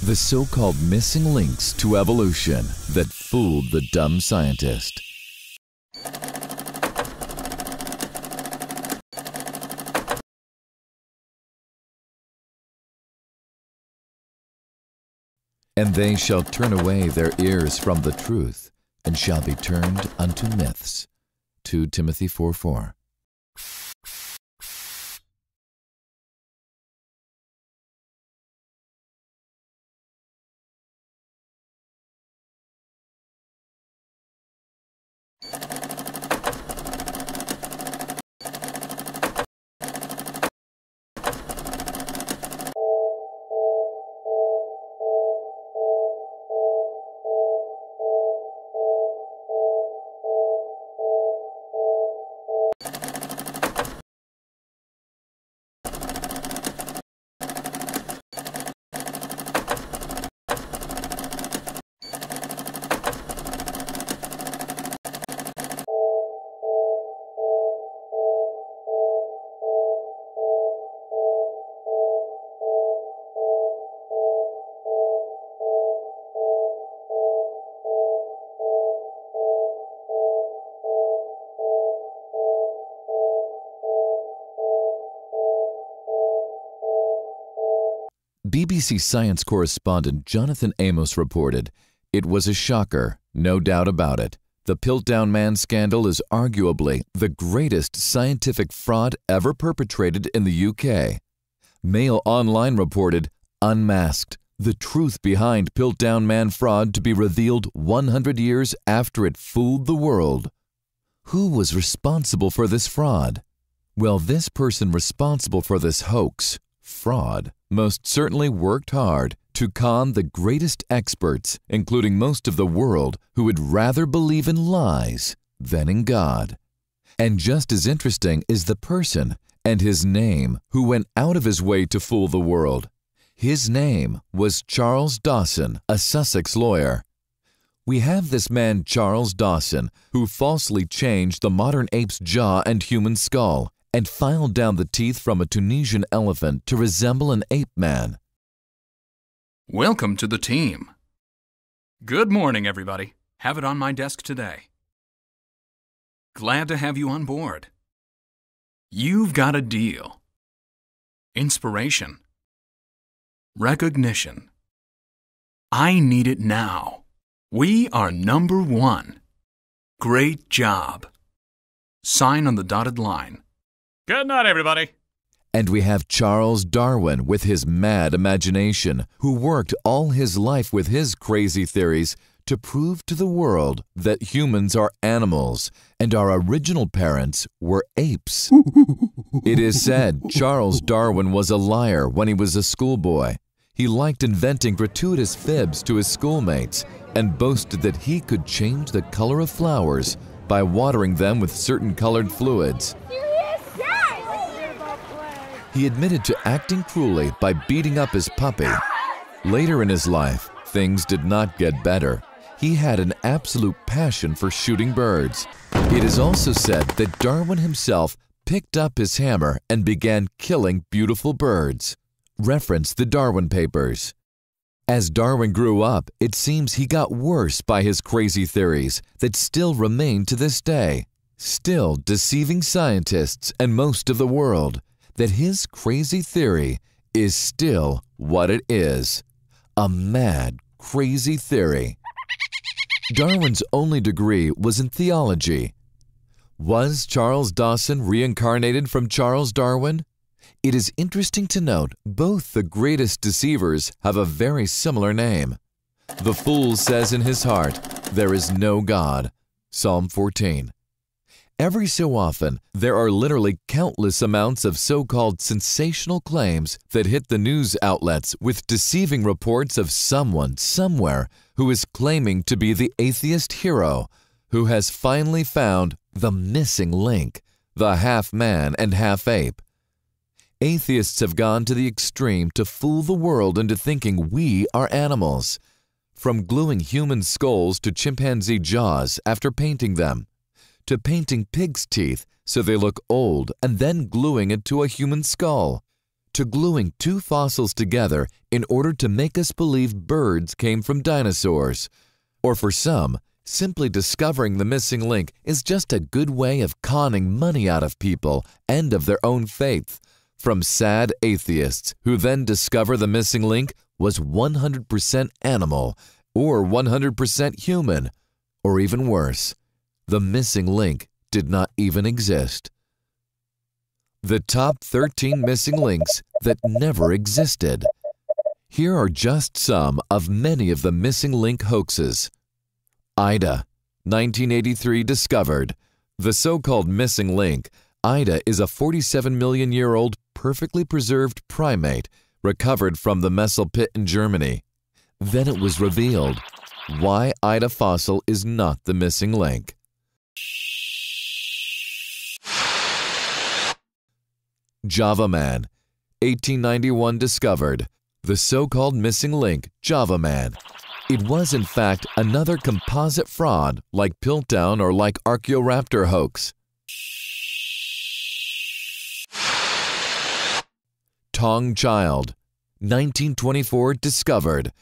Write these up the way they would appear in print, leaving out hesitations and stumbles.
The so-called missing links to evolution that fooled the dumb scientist. And they shall turn away their ears from the truth, and shall be turned unto myths. 2 Timothy 4:4. BBC Science correspondent Jonathan Amos reported, "It was a shocker, no doubt about it. The Piltdown Man scandal is arguably the greatest scientific fraud ever perpetrated in the UK." Mail Online reported, "Unmasked, the truth behind Piltdown Man fraud to be revealed 100 years after it fooled the world." Who was responsible for this fraud? Well, this person responsible for this hoax, fraud, most certainly worked hard to con the greatest experts, including most of the world, who would rather believe in lies than in God. And just as interesting is the person and his name who went out of his way to fool the world. His name was Charles Dawson, a Sussex lawyer. We have this man Charles Dawson, who falsely changed the modern ape's jaw and human skull, and filed down the teeth from a Tunisian elephant to resemble an ape man. Welcome to the team. Good morning, everybody. Have it on my desk today. Glad to have you on board. You've got a deal. Inspiration. Recognition. I need it now. We are number one. Great job. Sign on the dotted line. Good night, everybody. And we have Charles Darwin with his mad imagination, who worked all his life with his crazy theories to prove to the world that humans are animals and our original parents were apes. It is said Charles Darwin was a liar when he was a schoolboy. He liked inventing gratuitous fibs to his schoolmates and boasted that he could change the color of flowers by watering them with certain colored fluids. He admitted to acting cruelly by beating up his puppy. Later in his life, things did not get better. He had an absolute passion for shooting birds. It is also said that Darwin himself picked up his hammer and began killing beautiful birds. Reference the Darwin Papers. As Darwin grew up, it seems he got worse by his crazy theories that still remain to this day, still deceiving scientists and most of the world, that his crazy theory is still what it is, a mad, crazy theory. Darwin's only degree was in theology. Was Charles Dawson reincarnated from Charles Darwin? It is interesting to note both the greatest deceivers have a very similar name. The fool says in his heart, "There is no God." Psalm 14. Every so often, there are literally countless amounts of so-called sensational claims that hit the news outlets with deceiving reports of someone somewhere who is claiming to be the atheist hero who has finally found the missing link, the half-man and half-ape. Atheists have gone to the extreme to fool the world into thinking we are animals, from gluing human skulls to chimpanzee jaws after painting them, to painting pigs' teeth so they look old and then gluing it to a human skull, to gluing two fossils together in order to make us believe birds came from dinosaurs. Or for some, simply discovering the missing link is just a good way of conning money out of people and of their own faith, from sad atheists who then discover the missing link was 100% animal or 100% human, or even worse, the missing link did not even exist. The top 13 missing links that never existed. Here are just some of many of the missing link hoaxes. Ida, 1983 discovered. The so-called missing link, Ida is a 47-million-year-old perfectly preserved primate recovered from the Messel pit in Germany. Then it was revealed why Ida fossil is not the missing link. Java Man, 1891 discovered. The so-called missing link, Java Man. It was in fact another composite fraud like Piltdown or like Archaeoraptor hoax. Tong Child, 1924 discovered.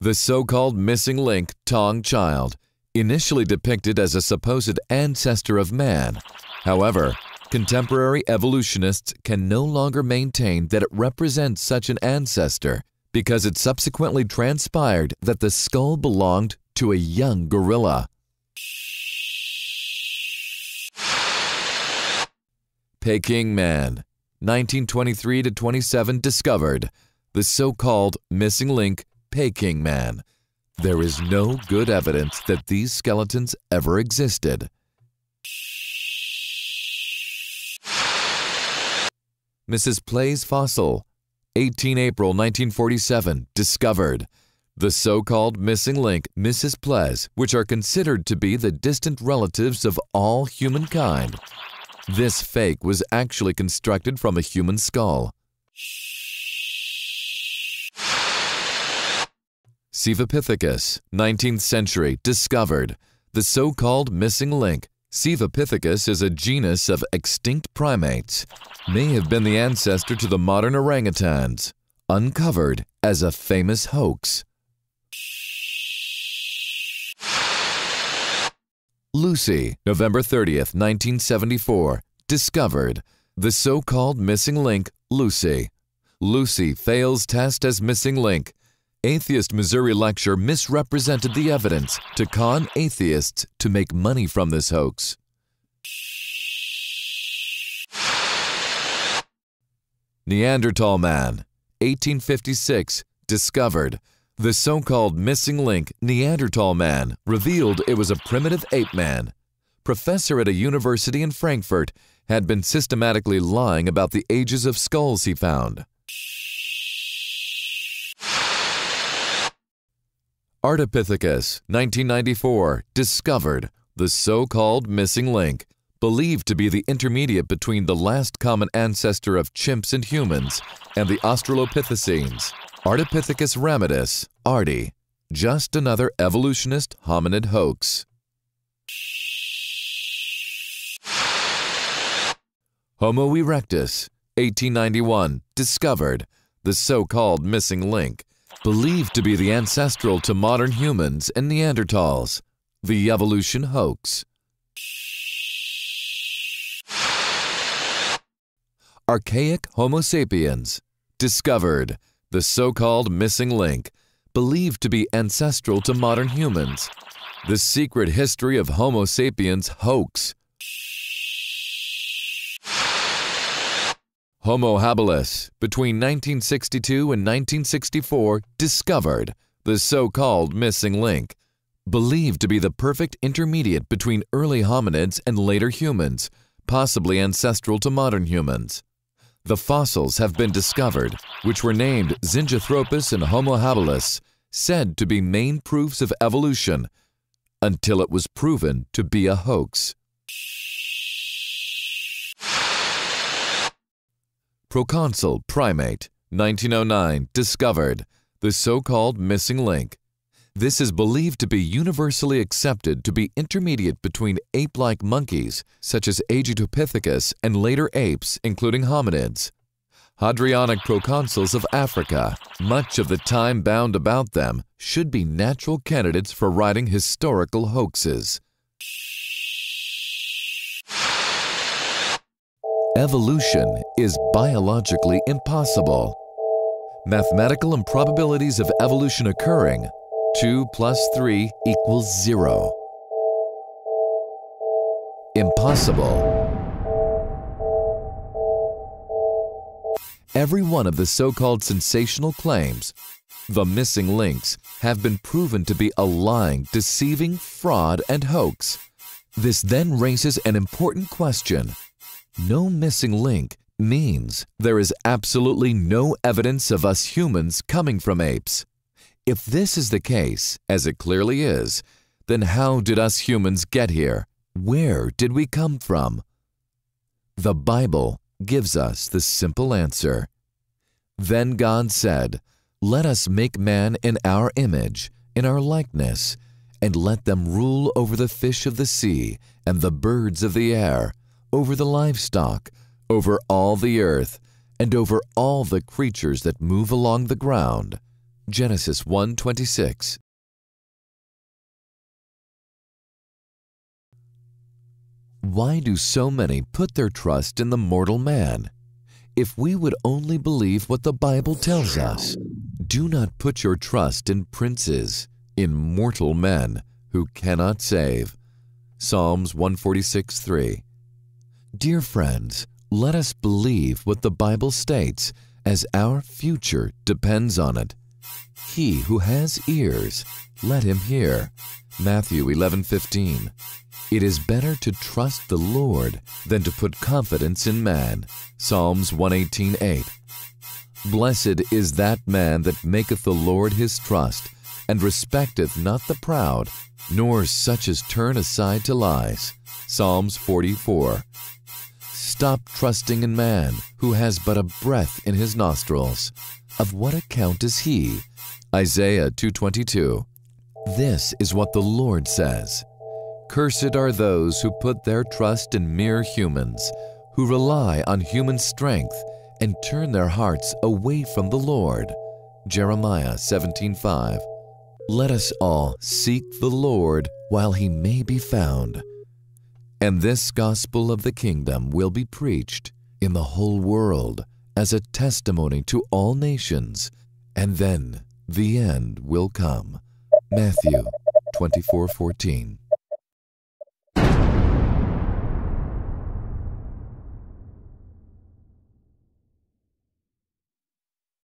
The so-called missing link, Tong Child, initially depicted as a supposed ancestor of man. However, contemporary evolutionists can no longer maintain that it represents such an ancestor because it subsequently transpired that the skull belonged to a young gorilla. Peking Man, 1923-27 discovered. The so-called missing link, Peking Man. There is no good evidence that these skeletons ever existed. Mrs. Play's fossil, 18 April 1947, discovered. The so-called missing link, Mrs. Play's, which are considered to be the distant relatives of all humankind. This fake was actually constructed from a human skull. Cevapithecus, 19th century, discovered. The so-called missing link, Cevapithecus is a genus of extinct primates, may have been the ancestor to the modern orangutans, uncovered as a famous hoax. Lucy, November 30th, 1974, discovered. The so-called missing link, Lucy. Lucy fails test as missing link. Atheist Missouri lecture misrepresented the evidence to con atheists to make money from this hoax. Neanderthal Man, 1856, discovered. The so-called missing link, Neanderthal Man, revealed it was a primitive ape man. Professor at a university in Frankfurt had been systematically lying about the ages of skulls he found. Ardipithecus, 1994, discovered. The so-called missing link, believed to be the intermediate between the last common ancestor of chimps and humans and the Australopithecines. Ardipithecus ramidus, Ardi, just another evolutionist hominid hoax. Homo erectus, 1891, discovered. The so-called missing link, believed to be the ancestral to modern humans and Neanderthals. The evolution hoax. Archaic Homo sapiens, discovered. The so-called missing link, believed to be ancestral to modern humans. The secret history of Homo sapiens hoax. Homo habilis, between 1962 and 1964, discovered. The so-called missing link, believed to be the perfect intermediate between early hominids and later humans, possibly ancestral to modern humans. The fossils have been discovered, which were named Zingothropus and Homo habilis, said to be main proofs of evolution, until it was proven to be a hoax. Proconsul primate, 1909, discovered. The so-called missing link. This is believed to be universally accepted to be intermediate between ape-like monkeys, such as Agitopithecus, and later apes, including hominids. Hadrianic proconsuls of Africa, much of the time bound about them, should be natural candidates for writing historical hoaxes. Evolution is biologically impossible. Mathematical improbabilities of evolution occurring, 2 + 3 = 0. Impossible. Every one of the so-called sensational claims, the missing links, have been proven to be a lying, deceiving fraud and hoax. This then raises an important question. No missing link means there is absolutely no evidence of us humans coming from apes. If this is the case, as it clearly is, then how did us humans get here? Where did we come from? The Bible gives us the simple answer. Then God said, "Let us make man in our image, in our likeness, and let them rule over the fish of the sea and the birds of the air, over the livestock, over all the earth, and over all the creatures that move along the ground." Genesis 1:26. Why do so many put their trust in the mortal man? If we would only believe what the Bible tells us, do not put your trust in princes, in mortal men who cannot save. Psalms 146:3. Dear friends, let us believe what the Bible states, as our future depends on it. He who has ears, let him hear. Matthew 11:15. It is better to trust the Lord than to put confidence in man. Psalms 118:8. Blessed is that man that maketh the Lord his trust, and respecteth not the proud, nor such as turn aside to lies. Psalms 44. Stop trusting in man, who has but a breath in his nostrils. Of what account is he? Isaiah 2:22. This is what the Lord says. Cursed are those who put their trust in mere humans, who rely on human strength and turn their hearts away from the Lord. Jeremiah 17:5. Let us all seek the Lord while he may be found. And this gospel of the kingdom will be preached in the whole world as a testimony to all nations, and then the end will come. Matthew 24:14.